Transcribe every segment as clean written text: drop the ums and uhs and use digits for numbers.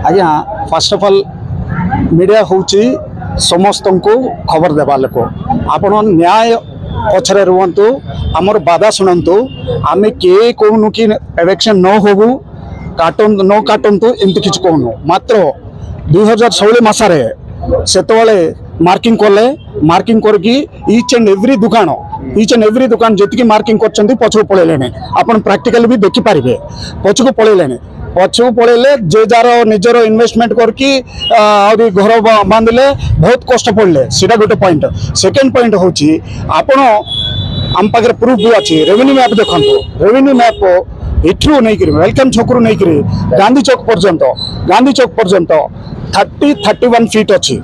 आज्ञा first of all media हूँ समस्त को खबर देवा लोक आपण न्याय पछरे रुहतु आमर बाधा शुणु आम किए कहूनु कि इलेक्शन न होबू न काटतु एमती किसी कहूनु मात्र 2016 मसारे से मार्किंग कले मार्किंग करके ईच एंड एव्री दुकान जी मार्किंग कर पछक पलैले आपन प्रैक्टिकल भी देखिपारे पछक पलैले पछक पलैले जे जार निजर इन्वेस्टमेंट करके घर बांधले बहुत कष्ट पड़े सीटा गोटे पॉइंट सेकेंड पॉइंट हूँ आपण आम पाखे प्रूफ भी अच्छी रेवेन्यू मैप देखो रेवेन्यू मैप इठू नहीं वेलकम छकरू नहीं गांधी चौक पर्यंत 30-31 फीट अच्छी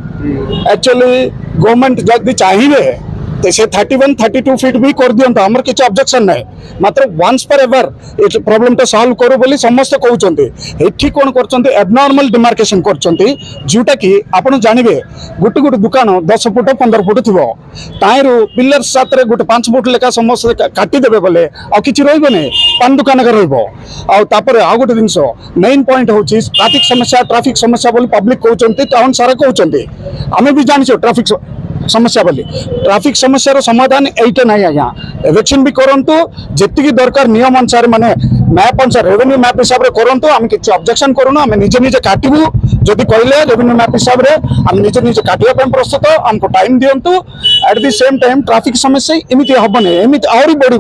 एक्चुअली गवर्नमेंट जब चाहिए तो से 31-32 फीट भी कर दिंतु आमर किसी ऑब्जेक्शन ना मात्र वंस फॉर एवर ये प्रॉब्लम तो सॉल्व करू बोली समस्त कहते ये कौन कर एबनॉर्मल डिमार्केशन जोटा कि आपड़ जानवे गोटे गोटे दुकान 10 फुट 15 फुट थी ताइर पिलर साथ गोटे 5 फुट लेखा समस्त काटिदेवे बोले आ कि रही पान दुकान आउे आउ गोटे जिनस मेन पॉइंट हूँ ट्राफिक समस्या बोली पब्लिक कहते टाउन सारा कहते आम भी जानी ट्राफिक समस्या बोली ट्राफिक समस्या समाधान यहीटा ना आज्ञा इलेक्शन भी करंतु जी दरकार नियम अनुसार माने मैप अनुसार रेवेन्यू मैप हिसाब से करंतु आम किसी ऑब्जेक्शन करूँ आम निजे निजे काटबू जदि कहले रेवेन्यू मैप हिसाब से आम निजे निजे काटा प्रस्तुत आमको टाइम दिंतु at the same time traffic समस्या एमती हेनी एमती आहरी बढ़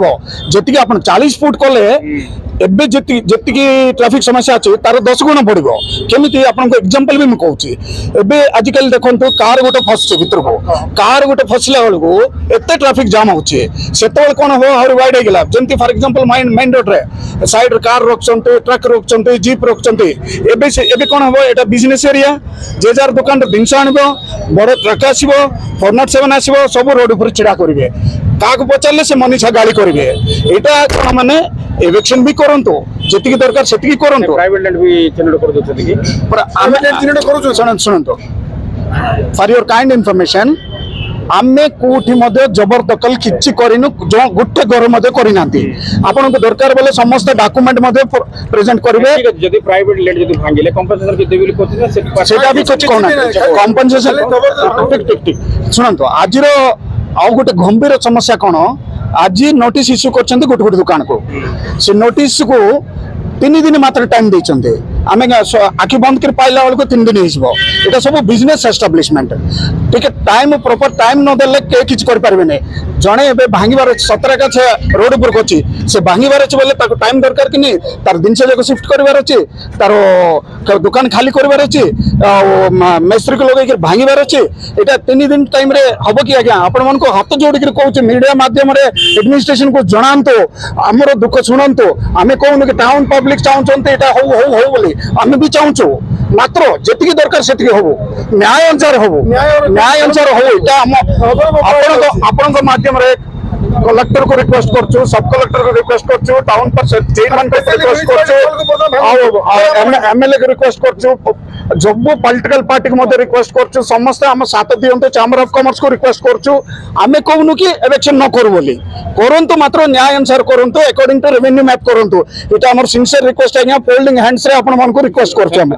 जी आप 40 फुट कले एबे जी ट्राफिक समस्या अच्छी तार 10 गुण बढ़ केमी आपको एग्जांपल भी मुझे एबे आजिकल देखो कार गोटे फसुचे भितर को कार गोटे फसला बेलू एत ट्राफिक जाम होचे कौन हम आहरी वाइड होगा जमी फॉर एग्जांपल मेन रोड रे साइड कार रोकते ट्रक रोकते जीप रोकते एबे कौन हम यहाँ बिजनेस एरिया जे जार दुकान जिनस आण बड़ ट्रक आसो 407 आसो सब रोड पर छिड़ा करेंगे क्या पचारे से मनीषा गाड़ी करेंगे यहाँ कौन मैंने इलेक्शन भी करंतु जी दरकार से करंतु प्राइवेट लैंड भी चिन्हित कर दोछथि कि शुणु फॉर योर काइंड इनफॉरमेशन आमे कोठी मध्य जबरदखल किछि करिनु जो गुटे घर मध्य करिना आपन को दरकार बोले समस्त डॉक्यूमेंट मध्य प्रेजेंट करिवे जदि प्राइवेट लैंड जदि भांगिले कंपनसेशन के देबिल कोथि सेटा भी कुछ कोना कंपनसेशन ठीक सुनंतो आजिरो आउ गोटे गंभीर समस्या कौन आज नोटिस इश्यू कर गोटे गोटे दुकान को से नोटिस को 3 दिन मात्र टाइम देते आम आखि बंद कर पाइला बेलू 3 दिन हो सब बिजनेस एस्टाब्लिशमेंट ठीक टाइम प्रॉपर टाइम नदेले किसी करें जड़े भांगार 17 का रोड पर अच्छी से भांगार अच्छे बोले टाइम दरकार कि नहीं तार जिनस जाक सिफ्ट करार अच्छे तार दुकान खाली करार अच्छे मेस्त्री को लगे भांगार अच्छे यहाँ 3 दिन टाइम हम कि आज्ञा आपण को हाथ जोड़ कहे मीडिया मध्यम एडमिनिस्ट्रेशन को जनातु आमर दुख शुणु आम कहून कि टाउन पब्लिक चाहते हो बोली आम भी चाहूँ मात्र जी दरकार से हम न्याय अनुसार हम आपण माध्यम कलेक्टर को रिक्वेस्ट कर सब कलेक्टर को रिक्वेस्ट कर टाउन पर चेयरमैन को रिक्वेस्ट कर एमएलए को रिक्वेस्ट कर जब पॉलिटिकल पार्टी को मध्य रिक्वेस्ट कर समस्त आम साथ दिंतु चैम्बर ऑफ कॉमर्स को रिक्वेस्ट करें कहूनु कि इलेक्शन न करूँ बोली करंतु मात्र न्याय अनुसार करंतु अकॉर्डिंग टू रेवेन्यू मैप करंतु इटा हमर सिंसियर रिक्वेस्ट आज्ञा फोल्डिंग हैंड्स रे आपण मन को रिक्वेस्ट करछु हम